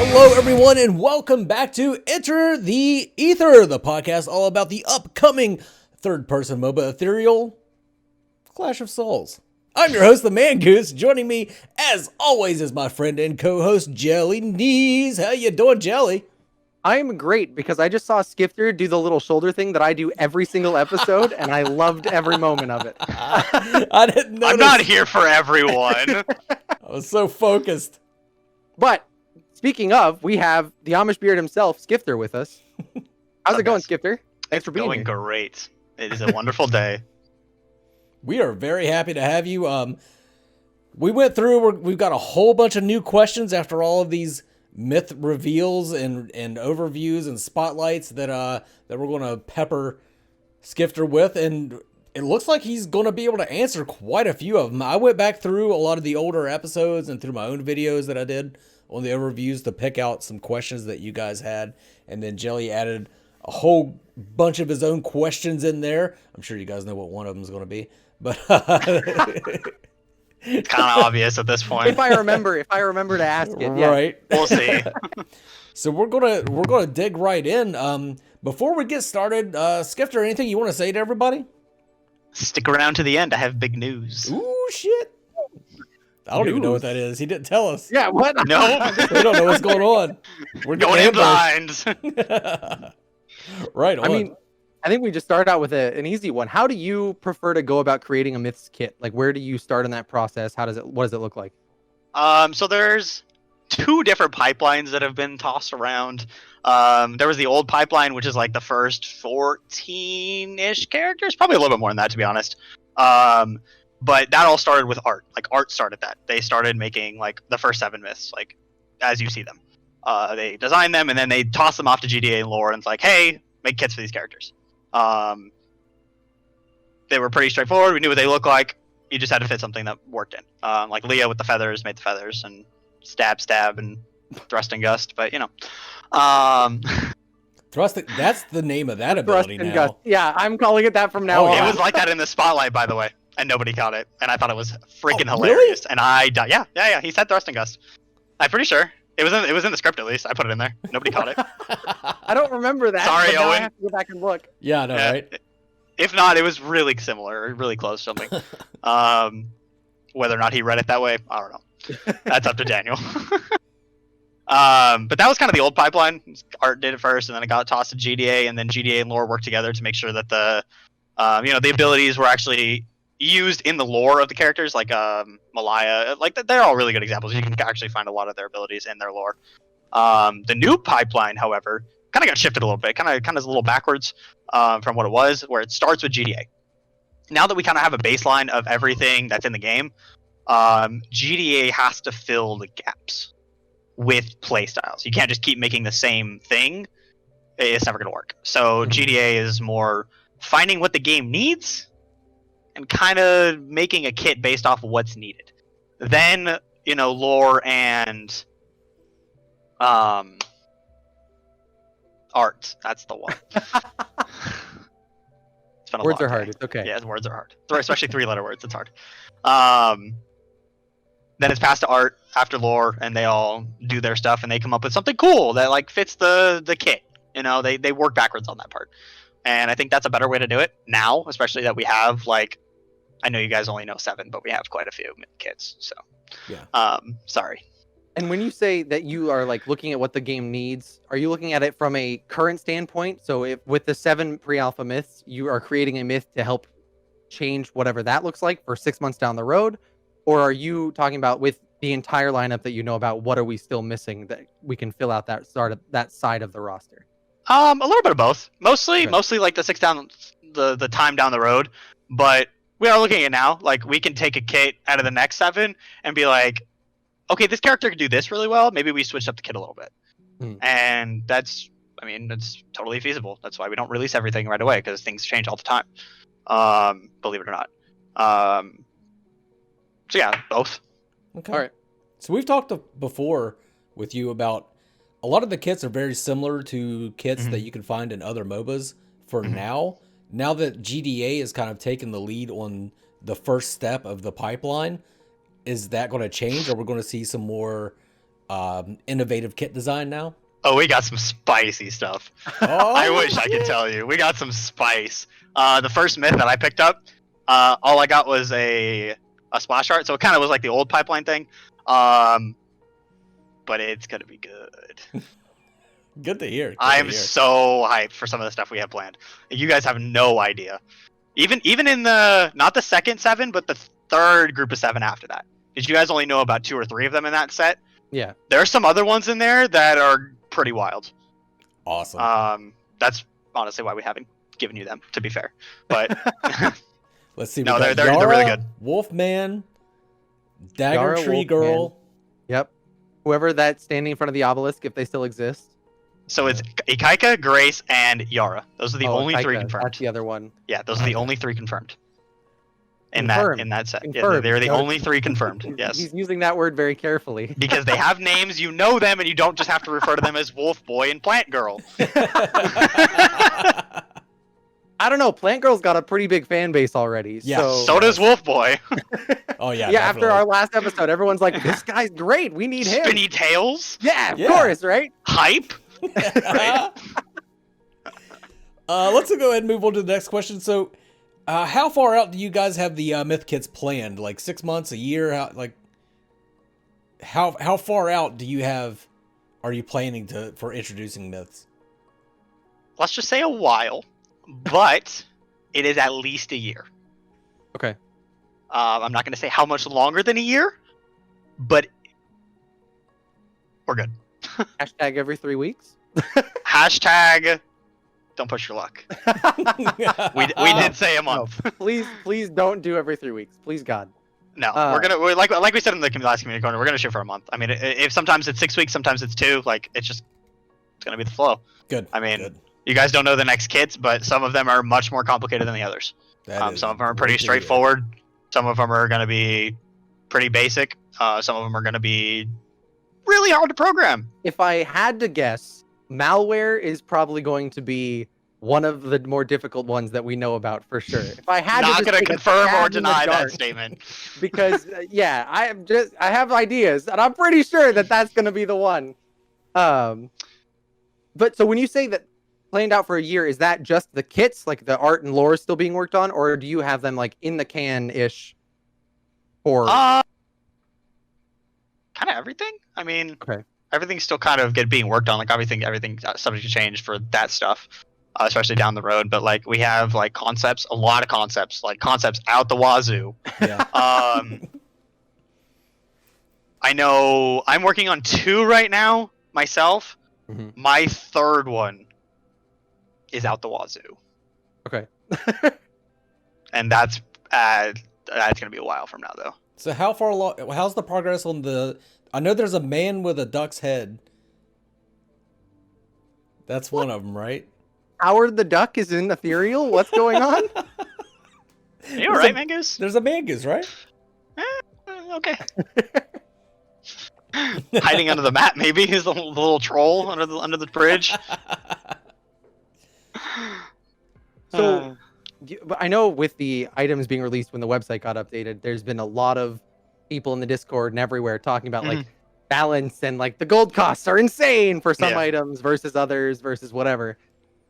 Hello, everyone, and welcome back to Enter the Ether, the podcast all about the upcoming third-person MOBA Ethereal Clash of Souls. I'm your host, the Mangoose. Joining me, as always, is my friend and co-host, JellyKnees. How you doing, Jelly? I am great because I just saw Skiifter do the little shoulder thing that I do every single episode, and I loved every moment of it. I didn't notice. I'm not here for everyone. I was so focused. But speaking of, we have the Amish beard himself, Skiifter, with us. How's it going, Skiifter? Thanks for being Going here. great. It is a wonderful day. We are very happy to have you. We went through, we've got a whole bunch of new questions after all of these myth reveals and overviews and spotlights that we're going to pepper Skiifter with, and it looks like he's going to be able to answer quite a few of them. I went back through a lot of the older episodes and through my own videos that I did on the overviews to pick out some questions that you guys had, and then Jelly added a whole bunch of his own questions in there. I'm sure you guys know what one of them is going to be, but It's kind of obvious at this point. If I remember to ask it, yeah. Right. We'll see. So we're gonna dig right in. Before we get started, Skiifter, anything you want to say to everybody? Stick around to the end. I have big news. Ooh, shit! I don't even know what that is. He didn't tell us. Yeah, what? No. We don't know what's going on. We're Going in ambushed. blind. Right on. I mean, I think we just started out with an easy one. How do you prefer to go about creating a myths kit? Like, where do you start in that process? What does it look like? So there's two different pipelines that have been tossed around. There was the old pipeline, which is like the first 14-ish characters, probably a little bit more than that, to be honest. But that all started with art. Like, art started that. They started making like the first 7 myths, like as you see them. They designed them and then they tossed them off to GDA and lore, and it's like, hey, make kits for these characters. They were pretty straightforward. We knew what they looked like. You just had to fit something that worked in. Like Leah with the feathers made the feathers, and stab, and thrust and gust. But you know, Thrust. That's the name of that ability now. Gust. Yeah, I'm calling it that from now on. It was like that in the spotlight, by the way, and nobody caught it. And I thought it was freaking really? hilarious. And I died. Yeah. He said thrust and gust. I'm pretty sure it was in the script at least. I put it in there. Nobody caught it. I don't remember that. Sorry, but now I Owen. have to go back and look. Yeah, I know, right? If not, it was really similar, really close to something. Whether or not he read it that way, I don't know. That's up to Daniel. But that was kind of the old pipeline. Art did it first, and then it got tossed to GDA, and then GDA and lore worked together to make sure that the abilities were actually used in the lore of the characters, like Malaya. Like they're all really good examples. You can actually find a lot of their abilities in their lore. The new pipeline, however, kind of got shifted a little bit. Kind of is a little backwards from what it was, where it starts with GDA. Now that we kind of have a baseline of everything that's in the game, GDA has to fill the gaps with playstyles. You can't just keep making the same thing. It's never going to work. So GDA is more finding what the game needs and kind of making a kit based off of what's needed. Then, lore and art. That's the one. Words are hard. It's okay. Yeah, words are hard. Especially 3-letter words. It's hard. Then it's passed to art after lore, and they all do their stuff, and they come up with something cool that like fits the kit. They work backwards on that part, and I think that's a better way to do it now, especially that we have like, I know you guys only know 7, but we have quite a few kits. So yeah. Sorry. And when you say that you are like looking at what the game needs, are you looking at it from a current standpoint? So if with the 7 pre-alpha myths, you are creating a myth to help change whatever that looks like for 6 months down the road? Or are you talking about with the entire lineup that you know about, what are we still missing that we can fill out that side of the roster? A little bit of both. Mostly like the time down the road. But we are looking at it now. Like we can take a kit out of the next 7 and be like, okay, this character can do this really well. Maybe we switch up the kit a little bit. And that's totally feasible. That's why we don't release everything right away, because things change all the time. Believe it or not. So yeah, both. Okay. All right. So we've talked before with you about a lot of the kits are very similar to kits that you can find in other MOBAs for now. Now that GDA has kind of taken the lead on the first step of the pipeline, is that going to change, or we're going to see some more innovative kit design now? Oh, we got some spicy stuff. Oh, I wish I could tell you. We got some spice. The first myth that I picked up, all I got was a splash art, so it kind of was like the old pipeline thing. But it's gonna be good. Good to hear. I am so hyped for some of the stuff we have planned. You guys have no idea. Even in the not the second 7, but the third group of 7 after that. Because you guys only know about 2 or 3 of them in that set. Yeah. There are some other ones in there that are pretty wild. Awesome. That's honestly why we haven't given you them, to be fair. But let's see. No, they're really good. Wolfman, Dagger Yara, Tree Wolfman. Girl. Yep. Whoever that's standing in front of the obelisk, if they still exist. So it's Ikaika, Grace, and Yara. Those are the only 3 Taika, confirmed. That's the other one. Yeah, those are the only 3 confirmed. In Confirmed. that set. Yeah, Confirmed. they're the No, only 3 confirmed. Yes. He's using that word very carefully. Because they have names, you know them, and you don't just have to refer to them as Wolf Boy and Plant Girl. I don't know. Plant Girl's got a pretty big fan base already. Yeah, So does Wolf Boy. Oh yeah. Yeah, after definitely. our last episode, everyone's like, "This guy's great. We need him." Spinny Tails. Yeah, of Yeah. course, right? Hype. Let's go ahead and move on to the next question. So, how far out do you guys have the myth kits planned? Like 6 months, a year? How far out do you have? Are you planning for introducing myths? Let's just say a while, but it is at least a year. Okay. I'm not going to say how much longer than a year, but we're good. Hashtag every 3 weeks. Hashtag don't push your luck. We did say a month. No, please don't do every 3 weeks. Please, God. No, we're like we said in the last community corner, we're gonna shoot for a month. I mean, if sometimes it's 6 weeks, sometimes it's 2. Like it's gonna be the flow. Good. I mean, good. You guys don't know the next kits, but some of them are much more complicated than the others. That is Some of them are pretty great to hear. straightforward. Some of them are gonna be pretty basic. Some of them are gonna be really hard to program. If I had to guess, malware is probably going to be one of the more difficult ones that we know about for sure. If I had Not to gonna take a confirm stab or in the deny that dark, statement. because I have ideas, and I'm pretty sure that that's gonna be the one. But so when you say that planned out for a year, is that just the kits, like the art and lore is still being worked on, or do you have them like in the can ish? For Kind of everything. I mean, Okay. everything's still kind of being worked on. Like everything subject to change for that stuff, especially down the road. But like we have like concepts, a lot of concepts, like concepts out the wazoo. Yeah. I know I'm working on 2 right now myself. Mhm. My 3rd one is out the wazoo, Okay. and that's gonna be a while from now though. So how far along? How's the progress on the? I know there's a man with a duck's head. That's one of them, right? Howard the Duck is in Ethereal? What's going on? You alright, Mangoose? There's a Mangoose, right? Okay. Hiding under the mat, maybe. He's the little troll under the bridge. So, but I know with the items being released when the website got updated, there's been a lot of people in the Discord and everywhere talking about like balance and like the gold costs are insane for some Yeah. items versus others versus whatever.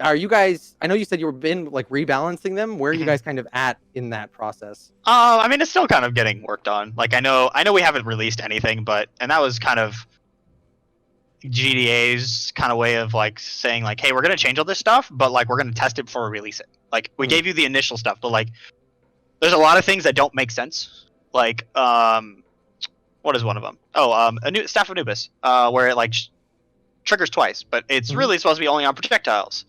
Are you guys? I know you said you've been like rebalancing them. Where are you guys kind of at in that process? I mean, it's still kind of getting worked on. Like, I know we haven't released anything, and that was kind of GDA's kind of way of like saying like, hey, we're gonna change all this stuff, but like we're gonna test it before we release it. Like, we gave you the initial stuff, but like, there's a lot of things that don't make sense. Like, what is one of them? Oh, a new Staff of Anubis, where it like triggers twice, but it's really supposed to be only on projectiles.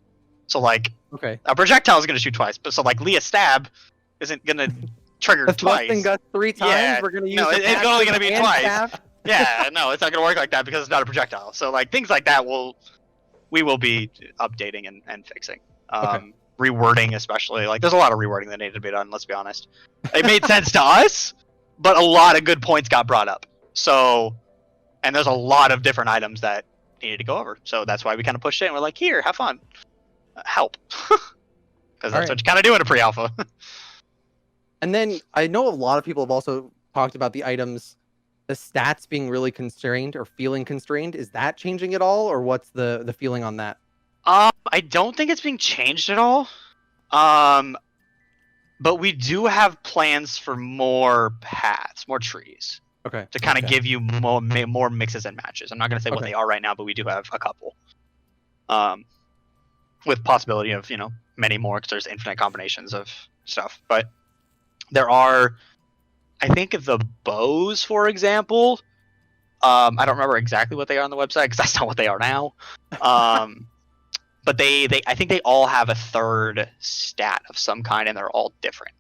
So like, Okay. a projectile is gonna shoot twice, but so like Leah stab isn't gonna trigger That's twice. busting Gus 3 times. Yeah, We're gonna use. no, the it's only gonna passive be and twice. staff? Yeah, no, it's not gonna work like that because it's not a projectile. So like things like that we will be updating and fixing. Okay. Rewording especially. Like there's a lot of rewording that needed to be done, let's be honest. It made sense to us, but a lot of good points got brought up. So, and there's a lot of different items that needed to go over. So that's why we kind of pushed it and we're like, here, have fun. Help. Because that's Alright. what you kind of do in a pre-alpha. And then I know a lot of people have also talked about the items the stats being really constrained or feeling constrained, is that changing at all, or what's the feeling on that? I don't think it's being changed at all. But we do have plans for more paths, more trees, Okay. to kind of Okay. give you more mixes and matches. I'm not going to say what Okay. they are right now, but we do have a couple. With possibility of, many more, because there's infinite combinations of stuff. But there are, I think, the bows, for example. I don't remember exactly what they are on the website, because that's not what they are now. But I think they all have a third stat of some kind, and they're all different.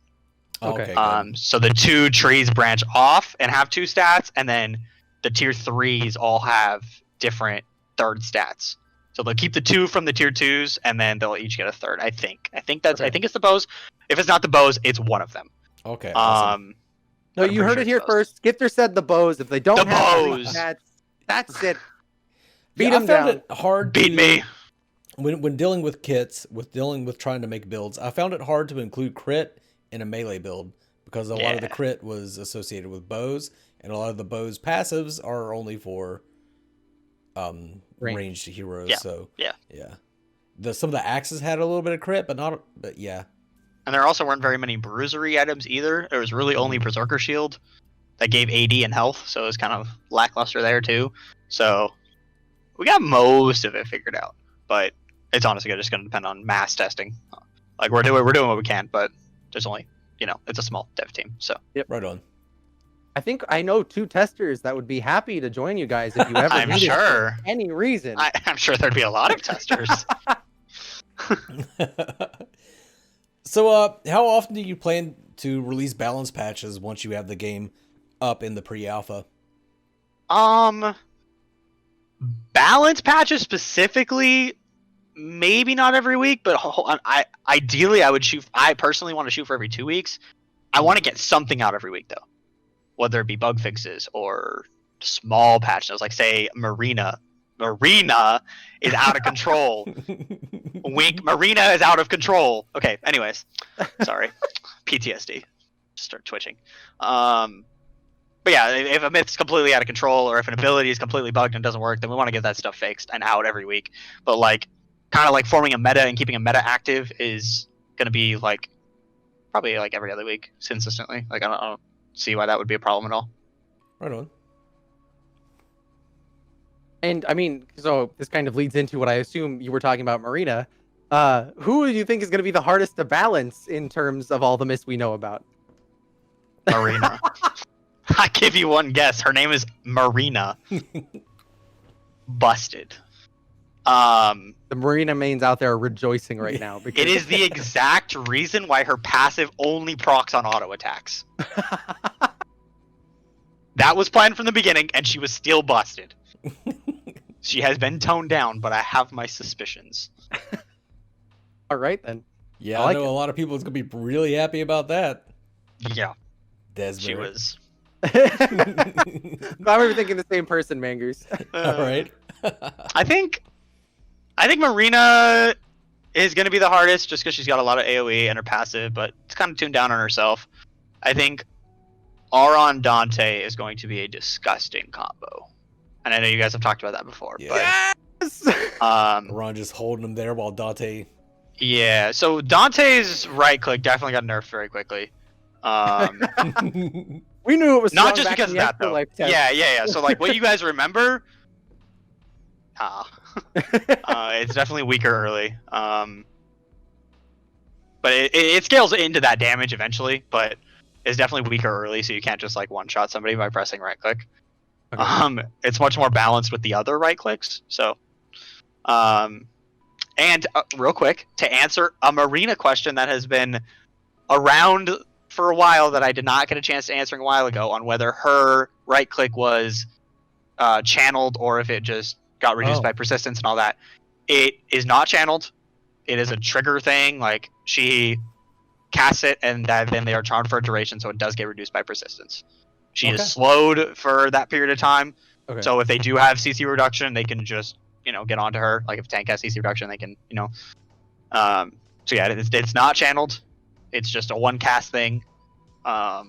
Okay. Good. So the 2 trees branch off and have 2 stats, and then the tier 3s all have different third stats. So they'll keep the 2 from the tier 2s, and then they'll each get a third. I think that's. Okay. I think it's the bows. If it's not the bows, it's one of them. Okay. Awesome. No, I'm you pretty heard sure it here it's bows. first. Skifter said the bows. If they don't The have bows. that's it. Beat Yeah, I them found down. it hard Beat to, me. when dealing with kits, dealing with trying to make builds. I found it hard to include crit in a melee build because a lot of the Yeah. crit was associated with bows, and a lot of the bows passives are only for ranged heroes. Yeah. So Yeah. Some of the axes had a little bit of crit, but yeah. And there also weren't very many bruisery items either. There was really only Berserker Shield that gave AD and health, so it was kind of lackluster there too. So we got most of it figured out, but it's honestly just going to depend on mass testing. Like we're doing what we can, but there's only it's a small dev team, so Right on. I think I know 2 testers that would be happy to join you guys if you ever I'm needed sure. for any reason. I'm sure there'd be a lot of testers. So, how often do you plan to release balance patches once you have the game up in the pre-alpha? Balance patches specifically, maybe not every week, but ideally I personally want to shoot for every 2 weeks. I want to get something out every week though, whether it be bug fixes or small patches, like say Marina is out of control. Wink, Marina is out of control. Okay, anyways, sorry, PTSD, just start twitching. But yeah, if a myth's completely out of control, or if an ability is completely bugged and doesn't work, then we want to get that stuff fixed and out every week. But kind of forming a meta and keeping a meta active is gonna be probably every other week consistently. I don't see why that would be a problem at all. Right on. And I mean, so this kind of leads into what I assume you were talking about, Marina. Who do you think is going to be the hardest to balance in terms of all the myths we know about? Marina. I give you one guess. Her name is Marina. Busted. The Marina mains out there are rejoicing right now because It is the exact reason why her passive only procs on auto attacks. That was planned from the beginning, and she was still busted. She has been toned down, but I have my suspicions. all right then. Yeah, I like I know it. a lot of people is gonna be really happy about that. Yeah, Desmond. she was. Glad we were thinking the same person, Mangoose. All right. I think Marina is going to be the hardest just because she's got a lot of AoE and her passive, but it's kind of tuned down on herself. I think Auron Dante is going to be a disgusting combo. And I know you guys have talked about that before. Yeah. Yes! But Ron just holding him there while Dante. yeah, so Dante's right click definitely got nerfed very quickly. We knew it was Not strong just back because in of the that though. Afterlife test. Yeah. So what you guys remember, it's definitely weaker early. But it scales into that damage eventually, but it's definitely weaker early, so you can't just one shot somebody by pressing right click. Okay. It's much more balanced with the other right clicks. So, and real quick to answer a Marina question that has been around for a while that I did not get a chance to answering a while ago on whether her right click was channeled or if it just got reduced by persistence and all that. It is not channeled. It is a trigger thing. She casts it and then they are charmed for a duration, so it does get reduced by persistence. She Okay. is slowed for that period of time. Okay. So if they do have CC reduction, they can just get onto her. If tank has CC reduction, they can So yeah, it's not channeled. It's just a one cast thing. Yeah.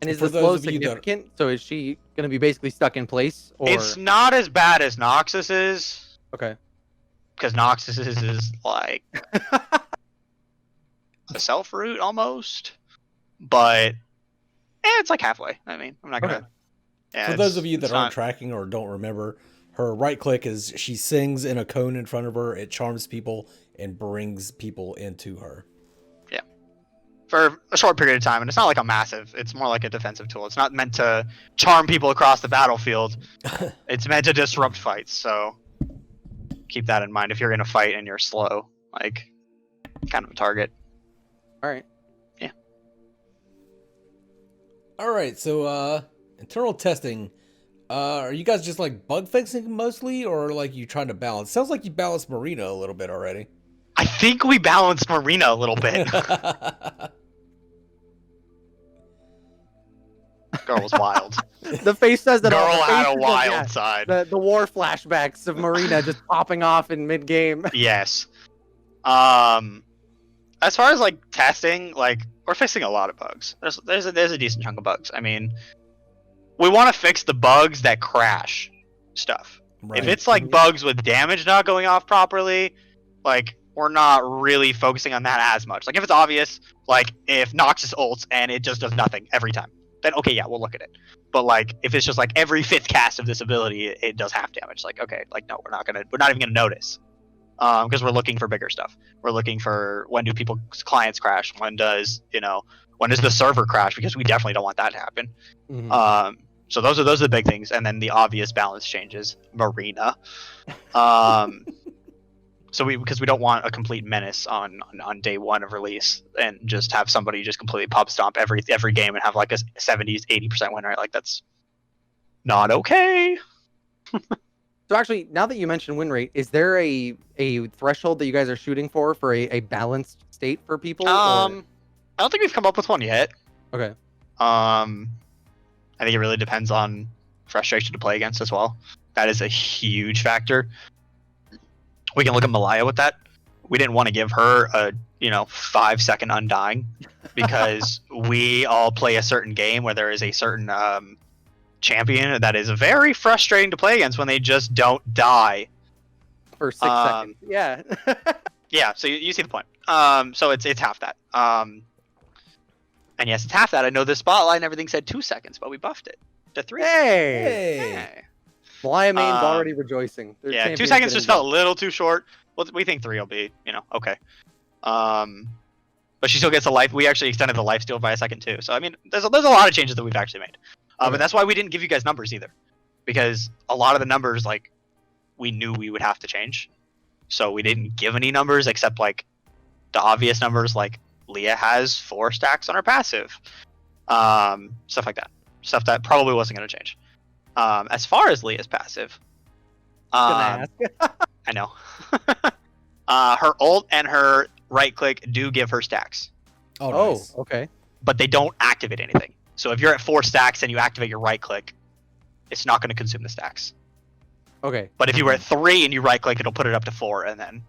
And is For the slow those of you that- significant? So is she going to be basically stuck in place? Or It's not as bad as Noxus is, okay. because Noxus is like a self route almost, but it's like halfway. I mean, I'm not gonna. Okay. Yeah, For those of you that it's aren't not- tracking or don't remember, her right click is she sings in a cone in front of her. It charms people and brings people into her. for a short period of time, and it's not like a massive. It's more like a defensive tool. It's not meant to charm people across the battlefield. It's meant to disrupt fights. So keep that in mind if you're in a fight and you're slow, like kind of a target. All right. All right, so internal testing. Are you guys just like bug fixing mostly, or like you trying to balance? Sounds like you balanced Marina a little bit already. I think we balanced Marina a little bit. Girl was wild. The face says that all. Girl The had face a is wild yeah, side. the war flashbacks of Marina just popping off in mid game. Yes. As far as like testing, like we're fixing a lot of bugs. There's a decent chunk of bugs. I mean, we want to fix the bugs that crash stuff. Right. If it's like bugs with damage not going off properly, like we're not really focusing on that as much. Like if it's obvious, like if Noxus ults and it just does nothing every time, then okay, yeah, we'll look at it. But like if it's just like every 5th cast of this ability, it does half damage. Like okay, like no, we're not even gonna notice, because we're looking for bigger stuff. We're looking for when do people's clients crash? When does the server crash? Because we definitely don't want that to happen. Mhm. So those are the big things, and then the obvious balance changes. Marina. Because we don't want a complete menace on day one of release, and just have somebody just completely pub stomp every game and have like a 70s 80% win rate. Like that's not okay. So actually, now that you mentioned win rate, is there a threshold that you guys are shooting for a balanced state for people? I don't think we've come up with one yet. Okay. I think it really depends on frustration to play against as well. That is a huge factor. We can look at Malaya with that. We didn't want to give her a 5-second undying because we all play a certain game where there is a certain champion that is very frustrating to play against when they just don't die. For 6 seconds. Yeah. Yeah, so you see the point. So it's half that. And yes, it's half that. I know the spotlight and everything said 2 seconds, but we buffed it to 3. Hey. Hey. Malaya main's already rejoicing. Their Yeah, 2 champion's seconds getting just felt a buffed. little too short. Well, we think 3 will be, okay. But she still gets a life. We actually extended the life steal by a second too. So I mean, there's a lot of changes that we've actually made. Okay. And that's why we didn't give you guys numbers either, because a lot of the numbers like we knew we would have to change, so we didn't give any numbers except like the obvious numbers, like Leah has 4 stacks on her passive, stuff like that, stuff that probably wasn't going to change. As far as Leah's passive, Gonna ask. I know. Her ult and her right click do give her stacks, Oh, nice. Okay. but they don't activate anything. So if you're at 4 stacks and you activate your right click, it's not going to consume the stacks. Okay. But if you were at 3 and you right click, it'll put it up to 4, and then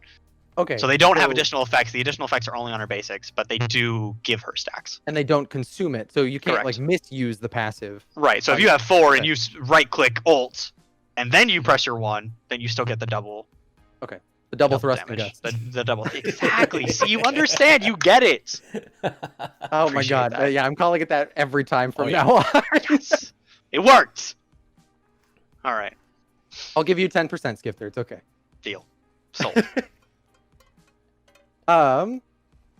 Okay. so they don't have additional effects. The additional effects are only on her basics, but they do give her stacks. And they don't consume it, so you can't Correct. like misuse the passive. Right. So if you have 4 and you right click ult, and then you press your 1, then you still get the double. The double thrust and damage. guts. The double. Exactly. See, you understand. You get it. Oh my Appreciate god. that. Yeah, I'm calling it that every time from Oh, yeah. now on. Yes. It worked. All right. I'll give you 10%, Skiifter. It's okay. Deal. Sold.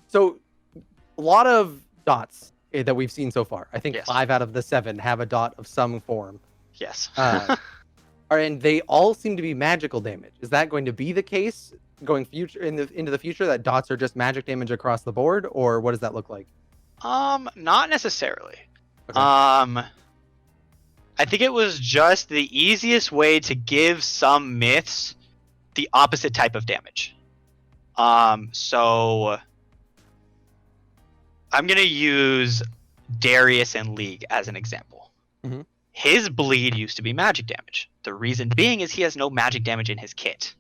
So a lot of dots that we've seen so far. I think Yes. 5 out of the 7 have a dot of some form. Yes. And they all seem to be magical damage. Is that going to be the case going into the future, that dots are just magic damage across the board, or what does that look like? Not necessarily. Okay. I think it was just the easiest way to give some myths the opposite type of damage. So I'm gonna use Darius in League as an example. Mhm. His bleed used to be magic damage. The reason being is he has no magic damage in his kit.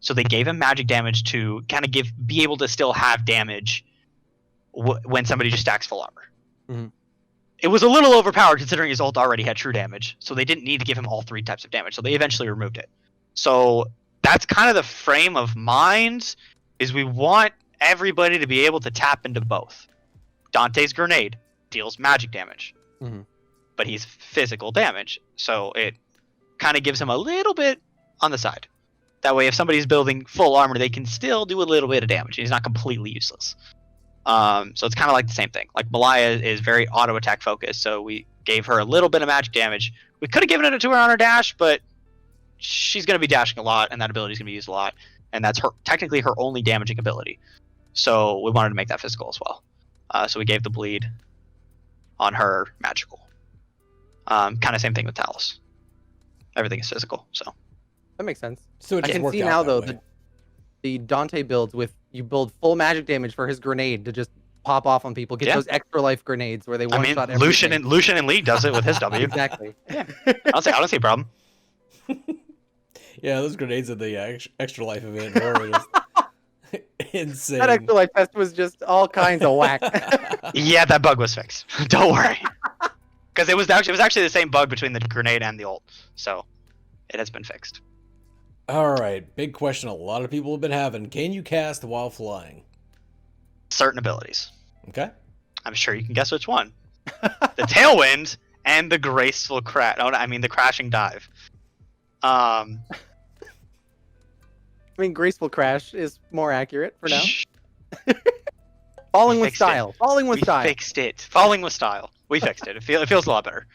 So they gave him magic damage to kind of be able to still have damage when somebody just stacks full armor. Mhm. it was a little overpowered considering his ult already had true damage, so they didn't need to give him all 3 types of damage, so they eventually removed it. So that's kind of the frame of mind, is we want everybody to be able to tap into both. Dante's grenade deals magic damage, but he's physical damage, so it kind of gives him a little bit on the side. That way, if somebody's building full armor, they can still do a little bit of damage. He's not completely useless. So it's kind of like the same thing. Like Malaya is very auto attack focused, so we gave her a little bit of magic damage. We could have given it to her on her dash, but she's going to be dashing a lot, and that ability is going to be used a lot, and that's technically her only damaging ability. So we wanted to make that physical as well. So we gave the bleed on her magical. Kind of same thing with Talos. Everything is physical, so that makes sense. So it I just can worked see out now that though way. the Dante builds with you build full magic damage for his grenade to just pop off on people. Get those extra life grenades where they one shot everything. Lucian and League does it with his W. Exactly. Yeah. I don't see a problem. Yeah, those grenades at the extra life event were just insane. That extra life test was just all kinds of whack. Yeah, that bug was fixed. Don't worry. Because it was actually the same bug between the grenade and the ult, so it has been fixed. All right, big question a lot of people have been having. Can you cast while flying? Certain abilities. Okay. I'm sure you can guess which one. The Tailwind and the Graceful Crash. Oh, I mean the Crashing Dive. I mean, Graceful Crash is more accurate for now. Falling with style. Falling with style. We fixed it. Falling with style. We fixed it. It feels a lot better.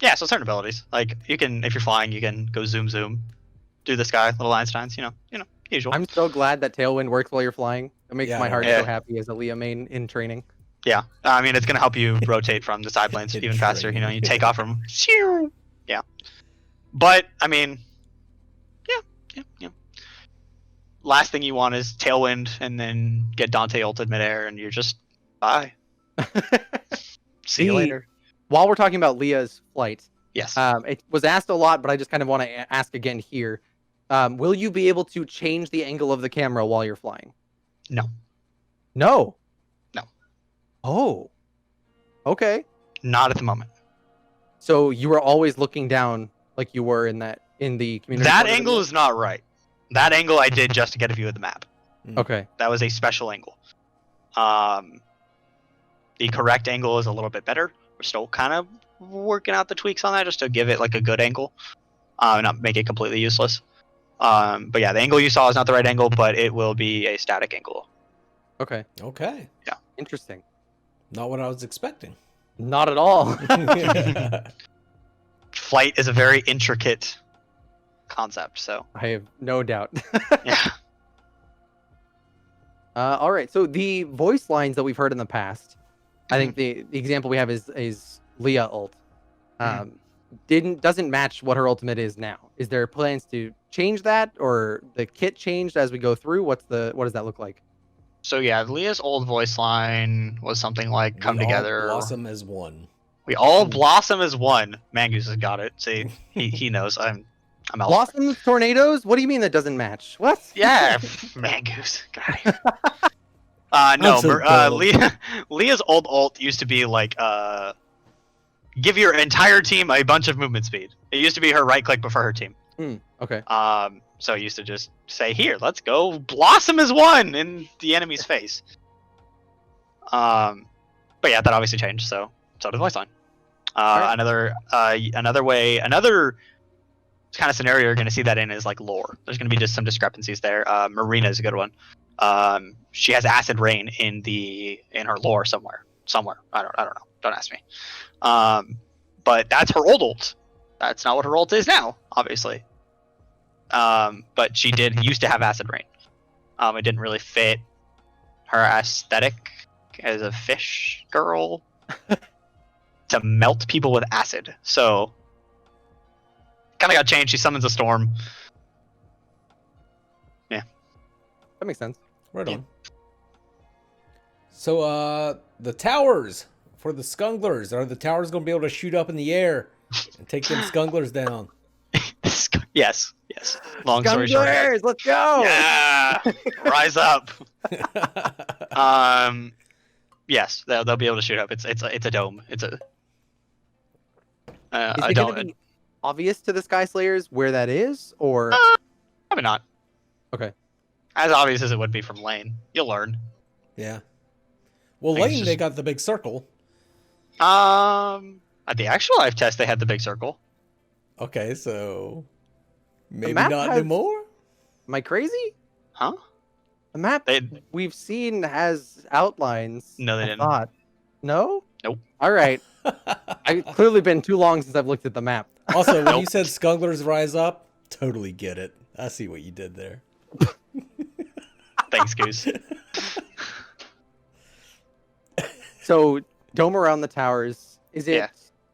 Yeah, so certain abilities. Like you can, if you're flying, you can go zoom, do the sky, little Einsteins. You know, usual. I'm so glad that Tailwind works while you're flying. It makes my heart Yeah. so happy as a Leah main in training. Yeah, I mean it's gonna help you rotate from the side lanes even faster. You know, you take off from. Yeah, but I mean, yeah. Last thing you want is Tailwind and then get Dante ulted midair and you're just bye. See you later. While we're talking about Leah's flight, Yes. it was asked a lot, but I just kind of want to ask again here. Will you be able to change the angle of the camera while you're flying? No. No. No. Oh. Okay. Not at the moment. So you were always looking down like you were in the community. That angle is not right. That angle I did just to get a view of the map. Okay. That was a special angle. The correct angle is a little bit better. We're still kind of working out the tweaks on that just to give it like a good angle, not make it completely useless. But yeah, the angle you saw is not the right angle, but it will be a static angle. Okay. Okay. Interesting. Not what I was expecting. Not at all. Flight is a very intricate concept, so I have no doubt. yeah. All right. So the voice lines that we've heard in the past, I think the example we have is Leah ult. Doesn't match what her ultimate is now. Is there plans to change that, or the kit changed as we go through? What does that look like? So yeah, Leah's old voice line was something like "Come We all together." blossom as one. We all blossom as one. Mangoose has got it. See, he knows. I'm out. Blossoms, tornadoes. What do you mean that doesn't match? What? Yeah, Mangoose. God. No, so dumb. Leah's old ult used to be like give your entire team a bunch of movement speed. It used to be her right click before her team. Okay. So it used to just say, "Here, let's go blossom as one" in the enemy's face. But yeah, that obviously changed. So did the voice line. Right. Another kind of scenario you're going to see that in is like lore. There's going to be just some discrepancies there. Marina is a good one. She has acid rain in her lore somewhere. I don't know. Don't ask me. But that's her old ult. That's not what her ult is now, obviously. But she used to have acid rain. It didn't really fit her aesthetic as a fish girl to melt people with acid. So kind of got changed. She summons a storm. Yeah. That makes sense. Right on. So, the towers for the skunglers. Are the towers going to be able to shoot up in the air and take them skunglers down? Yes. Long story short. Skunglers, let's go. Yeah. Rise up. Yes, they'll be able to shoot up. It's a dome. It's a Is I it don't going to be obvious to the Sky Slayers where that is, or probably not okay? as obvious as it would be from Lane. You'll learn. Yeah. Well, I think it's Lane, just- they got the big circle. At the actual life test, they had the big circle. Okay, so maybe map not has- anymore. Am I crazy? Huh? The map They we've seen has outlines. No, they I didn't. thought. No. Nope. All right. It's clearly been too long since I've looked at the map. Also, when Nope. you said Skugglers rise up, totally get it. I see what you did there. Thanks, Goose. So dome around the towers. Is it? Yeah.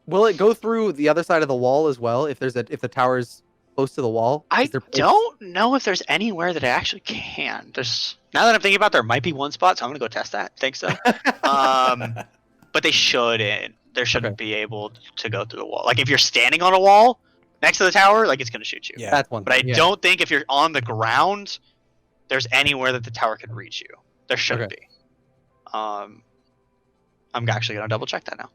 Will it go through the other side of the wall as well? If the tower's close to the wall. I Is there place- don't know if there's anywhere that it actually can. There's now that I'm thinking about it, there might be one spot, so I'm gonna go test that. Think so. But they shouldn't. There shouldn't be able to go through the wall. Like if you're standing on a wall next to the tower, like it's gonna shoot you. Yeah. That's one. But I thing, yeah. don't think if you're on the ground, there's anywhere that the tower can reach you. There shouldn't be. I'm actually gonna double check that now.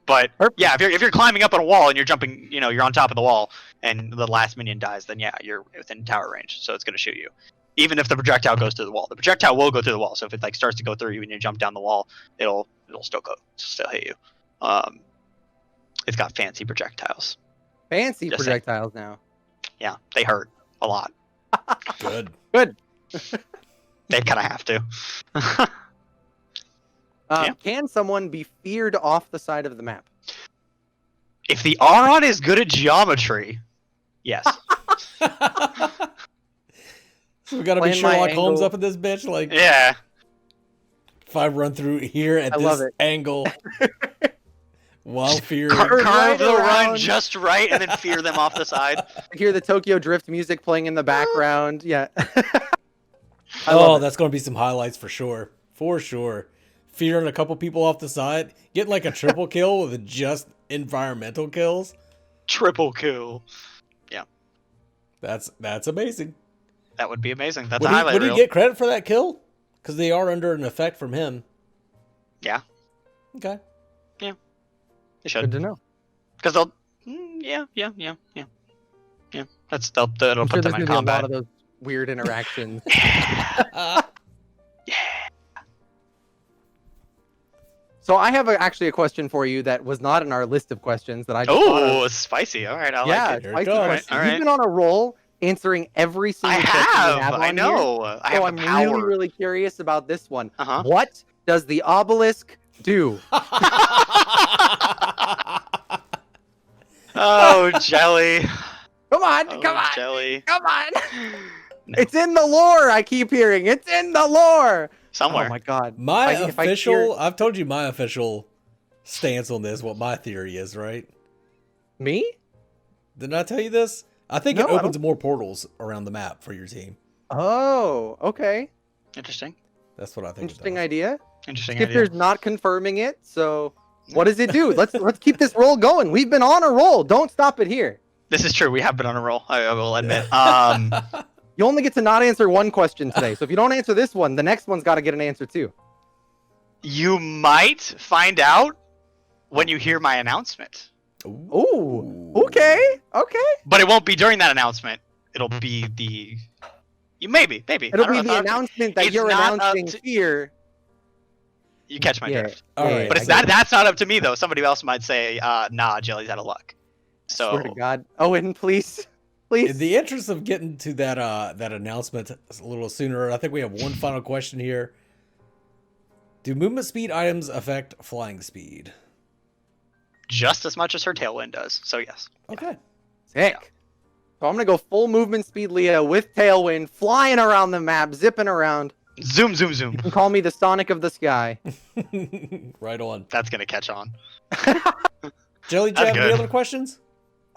But Perfect. yeah, if you're climbing up on a wall and you're jumping, you're on top of the wall, and the last minion dies, then yeah, you're within tower range, so it's gonna shoot you. Even if the projectile goes through the wall, the projectile will go through the wall. So if it like starts to go through you and you jump down the wall, it'll still hit you. It's got fancy projectiles. Fancy Just saying. projectiles now. Yeah, they hurt a lot. Good. Good. They kind of have to. Yeah. Can someone be feared off the side of the map? If the Auron is good at geometry, yes. So we gotta be Plan my Sherlock Holmes angle. up in this bitch. Like, Yeah. if I run through here at I this love it. angle, while fear. Curve Carve the run around. just right and then fear them off the side. I hear the Tokyo Drift music playing in the background. Yeah. I Oh, love it. that's gonna be some highlights for sure. For sure. Fearing a couple people off the side, getting like a triple kill with just environmental kills. Triple kill. That's amazing. That would be amazing. That's Would a highlight he reel. get credit for that kill? Because they are under an effect from him. Yeah, Okay. they Good should. to know. Because they'll. Yeah. That'll I'm put sure them there's in gonna be a lot combat. of those weird interactions. So I have actually a question for you that was not in our list of questions that I just thought of. Oh, it's spicy. All right, I Yeah, like it. Here it spicy goes. question. All right. You've been on a roll answering every single I question we have. on I here. know. I So have I'm the power. really, really curious about this one. Uh-huh. What does the obelisk do? Oh, Jelly. Come on, Oh, come on, Jelly. come on. No. It's in the lore. I keep hearing it's in the lore. Somewhere. Oh my god. My If I official, hear- I've told you my official stance on this, what my theory is, right? Me? Didn't I tell you this? I think No, it I opens more portals around the map for your team. Oh, okay. Interesting. That's what I think. Interesting it does. idea. Interesting Skiifter's idea. not confirming it, so what does it do? Let's keep this roll going. We've been on a roll. Don't stop it here. This is true. We have been on a roll. I will admit. You only get to not answer one question today. So if you don't answer this one, the next one's got to get an answer too. You might find out when you hear my announcement, Ooh. Okay. Okay. but it won't be during that announcement. It'll be the. You maybe. I It'll don't be know, the it's announcement that it's you're not up announcing to- here. You catch my Yeah. drift. All right. But I it's get not. it. That's not up to me though. Somebody else might say, "Nah, Jelly's out of luck." So Swear to God. Owen, please. Please. In the interest of getting to that announcement a little sooner, I think we have one final question here. Do movement speed items affect flying speed? just as much as her tailwind does. So yes. Okay. Sick. So I'm going to go full movement speed Leah with tailwind, flying around the map, zipping around. Zoom, zoom, zoom. You can call me the Sonic of the Sky. Right on. That's gonna catch on. Jelly, do you That's have any good. other questions?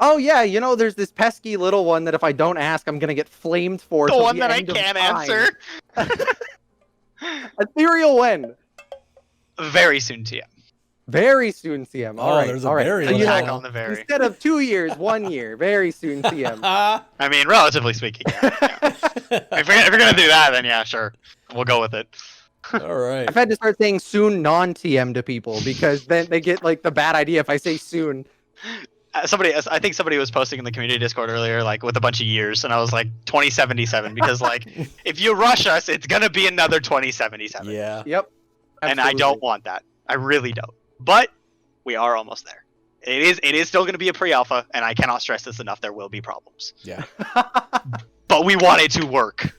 Oh yeah, you know, there's this pesky little one that if I don't ask, I'm gonna get flamed for. The till one the that I end of can't time. answer. Ethereal when? Very soon, TM. Very soon, CM. All right, there's a all right. very So, you little Tag know, on the very. instead of 2 years, 1 year. Very soon, CM. I mean, relatively speaking. Yeah. If you're gonna do that, then yeah, sure, we'll go with it. All right. I've had to start saying soon non-TM to people because then they get like the bad idea if I say soon. I think somebody was posting in the community Discord earlier, like with a bunch of years, and I was like 2077 because like if you rush us, it's gonna be another 2077. Yeah. Yep. And I don't want that. I really don't. But we are almost there. It is still going to be a pre-alpha, and I cannot stress this enough. There will be problems. Yeah. But we want it to work.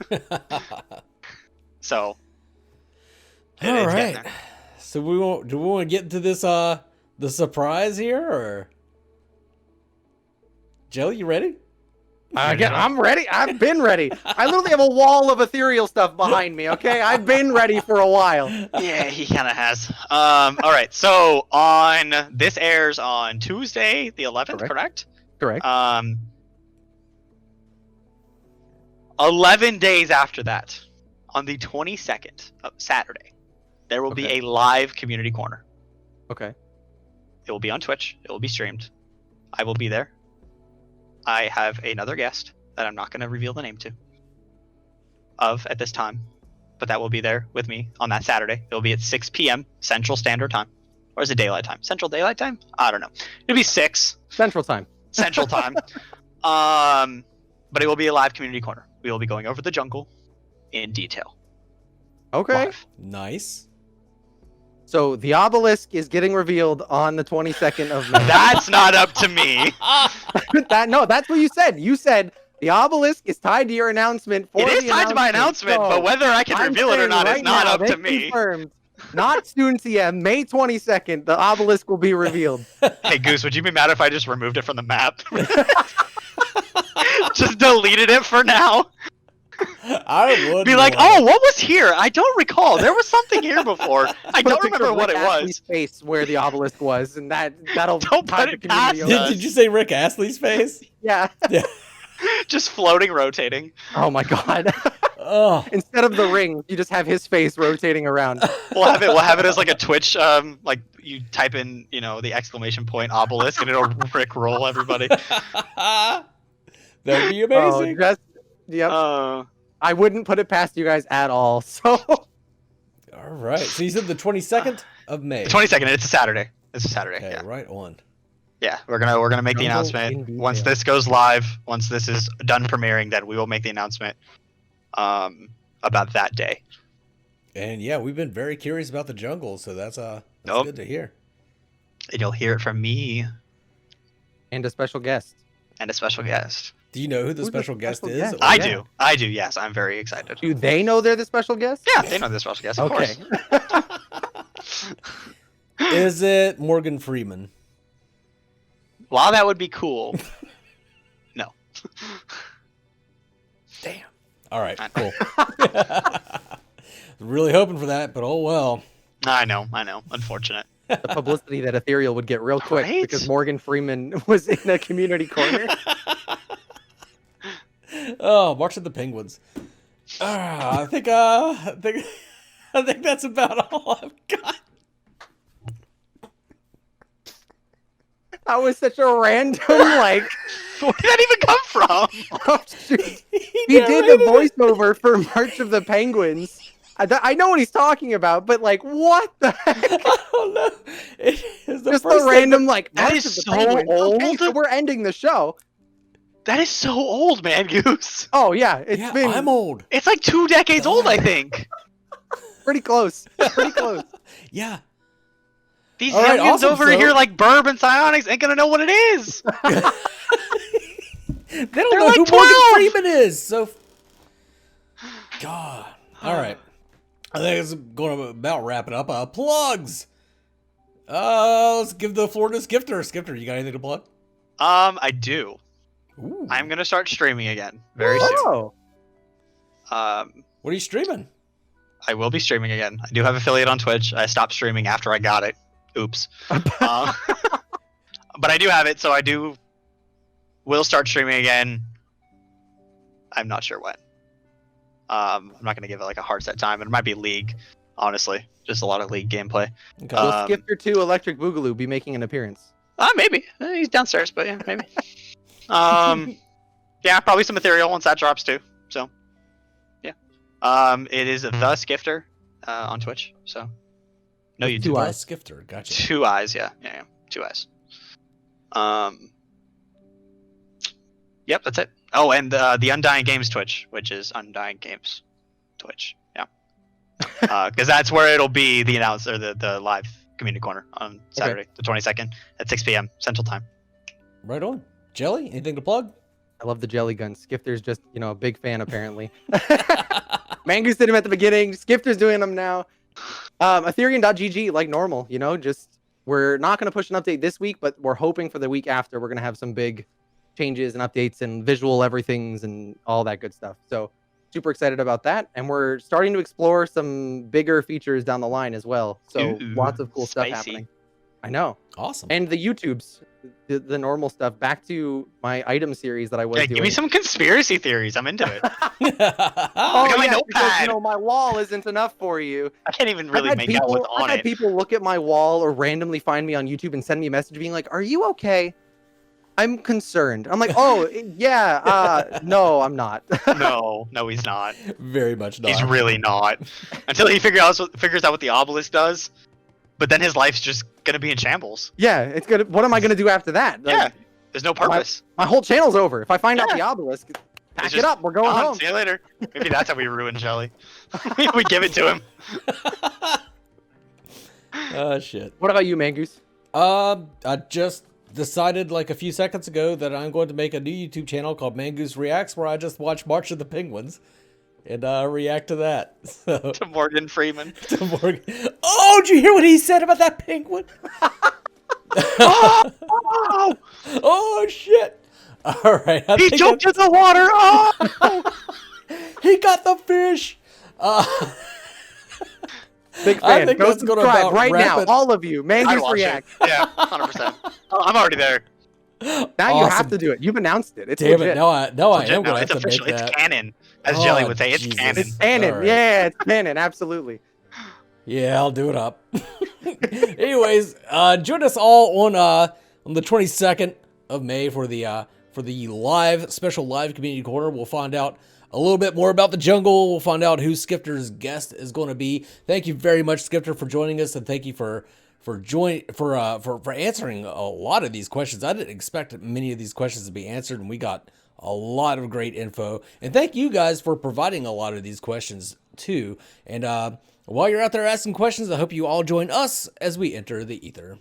So. All right. So do we want to get into this the surprise here, or Jelly, you ready? I'm ready. I've been ready. I literally have a wall of ethereal stuff behind me. Okay, I've been ready for a while. Yeah, he kind of has. All right. So this airs on Tuesday, the 11th, correct? Correct. 11 days after that, on the 22nd of Saturday, there will be a live community corner. Okay. It will be on Twitch. It will be streamed. I will be there. I have another guest that I'm not going to reveal the name at this time, but that will be there with me on that Saturday. It will be at 6 p.m. Central Standard Time. Or is it daylight time? Central Daylight Time? I don't know. It'll be 6 Central Time. Central Time. But it will be a live community corner. We will be going over the jungle in detail. Okay. Live. Nice. So the obelisk is getting revealed on the 22nd of May. That's not up to me. That's what you said. You said the obelisk is tied to your announcement. It is tied to my announcement, but whether I can reveal it or not is not up to me. Confirmed. Not soon TM, May 22nd, the obelisk will be revealed. Hey Goose, would you be mad if I just removed it from the map? Just deleted it for now. I would be like, oh, what was here? I don't recall. There was something here before. I don't remember what it was. Face where the obelisk was, and that'll don't put it past us. Did you say Rick Astley's face? Yeah. Yeah. Just floating, rotating. Oh my god. Oh. Instead of the ring, you just have his face rotating around. We'll have it as like a Twitch, like you type in, the exclamation point obelisk, and it'll Rick roll everybody. That'd be amazing. Yep. I wouldn't put it past you guys at all. So. All right. So you said the 22nd of May. The 22nd. It's a Saturday. Okay, yeah. right on. Yeah, we're gonna make the announcement once this goes live. Once this is done premiering, then we will make the announcement about that day. And yeah, we've been very curious about the jungle, so that's good to hear. And you'll hear it from me and a special guest. Do you know who the special guest is? Guest? I do. Yes, I'm very excited. Do they know they're the special guest? Yeah, they know the special guest. Of course. Is it Morgan Freeman? While that would be cool, no. Damn. All right, cool. Really hoping for that, but oh well. I know. Unfortunate. The publicity that Ethereal would get real quick because Morgan Freeman was in a community corner. Oh, March of the Penguins. I think that's about all I've got. That was such a random, like... Where did that even come from? Oh, he did the voiceover for March of the Penguins. I know what he's talking about, but like, what the heck? I don't know. Just the random, like, that March is of the so Penguins. old. Okay, so we're ending the show. That is so old, Mangoose. Oh, yeah. It's been... I'm old. It's like 2 decades old, I think. Pretty close. Pretty close. Yeah. These youngins over here like Burb and Psionics ain't gonna know what it is. They don't They're know like who 12. Morgan Freeman is. So, God. All right. I think it's going to about wrap it up. Plugs. Let's give the floor to Skiifter. Skiifter, you got anything to plug? I do. Ooh. I'm gonna start streaming again very soon. Oh. What are you streaming? I will be streaming again. I do have affiliate on Twitch. I stopped streaming after I got it. Oops. But I do have it, so will start streaming again. I'm not sure when. I'm not gonna give it like a hard set time. It might be League, honestly. Just a lot of League gameplay. Okay. Will Skiifter 2 Electric Boogaloo be making an appearance? Maybe. He's downstairs, but yeah, maybe. Yeah, probably some Ethereal once that drops too. So, yeah. It is the Skiifter, on Twitch. So no With YouTube. 2 eyes. Skiifter, gotcha. 2 eyes, yeah, 2 eyes. Yep, that's it. Oh, and the Undying Games Twitch, which is Undying Games Twitch. Yeah, because that's where it'll be the announcer, the live community corner on Saturday, the 22nd at 6 p.m. Central Time. Right on. Jelly, anything to plug? I love the jelly gun. Skiifter's just, a big fan apparently. Mangoose did him at the beginning. Skiifter's doing them now. Ethereal.gg like normal, just we're not going to push an update this week, but we're hoping for the week after we're going to have some big changes and updates and visual everythings and all that good stuff. So super excited about that. And we're starting to explore some bigger features down the line as well. So lots of cool stuff happening. I know. Awesome. And the YouTubes, the normal stuff, back to my item series that I was doing. Give me some conspiracy theories. I'm into it. Oh, my yeah, notepad. because, my wall isn't enough for you. I can't even really make out what's on I've had it. people look at my wall or randomly find me on YouTube and send me a message being like, "Are you okay? I'm concerned." I'm like, "Oh, yeah, no, I'm not." No, he's not. Very much not. He's really not. Until he figures out what the obelisk does, but then his life's just gonna be in shambles. Yeah, it's good. What am I gonna do after that? Yeah, there's no purpose. My whole channel's over. If I find out the obelisk, pack it up. We're going home. See you later. Maybe that's how we ruin Jelly. We give it to him. Oh shit. What about you, Mangoose? I just decided like a few seconds ago that I'm going to make a new YouTube channel called Mangoose Reacts, where I just watch March of the Penguins and react to that. So, To Morgan Freeman. to Morgan. Oh, did you hear what he said about that penguin? Oh! Oh shit! All right, He jumped in the water! Oh! He got the fish. Big I fan. think Go that's gonna subscribe about right wrap now, it. all of you. I'd Mangoose watch React. it. Yeah, 100%. I'm already there. Now you Awesome. have to do it. You've announced it. It's Damn legit. it! Now I Legit am now. going to have It's to official. make It's that. canon. As Oh, Jelly would say, it's Jesus. canon. It's canon. All right. Yeah, it's canon. Absolutely. Yeah, I'll do it up. Anyways, join us all on the 22nd of May for the special live community corner. We'll find out a little bit more about the jungle. We'll find out who Skiifter's guest is going to be. Thank you very much, Skiifter, for joining us, and thank you for answering a lot of these questions. I didn't expect many of these questions to be answered, and we got a lot of great info. And thank you guys for providing a lot of these questions too. And while you're out there asking questions, I hope you all join us as we enter the ether.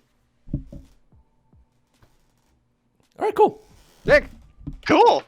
All right, cool. Nick. Cool.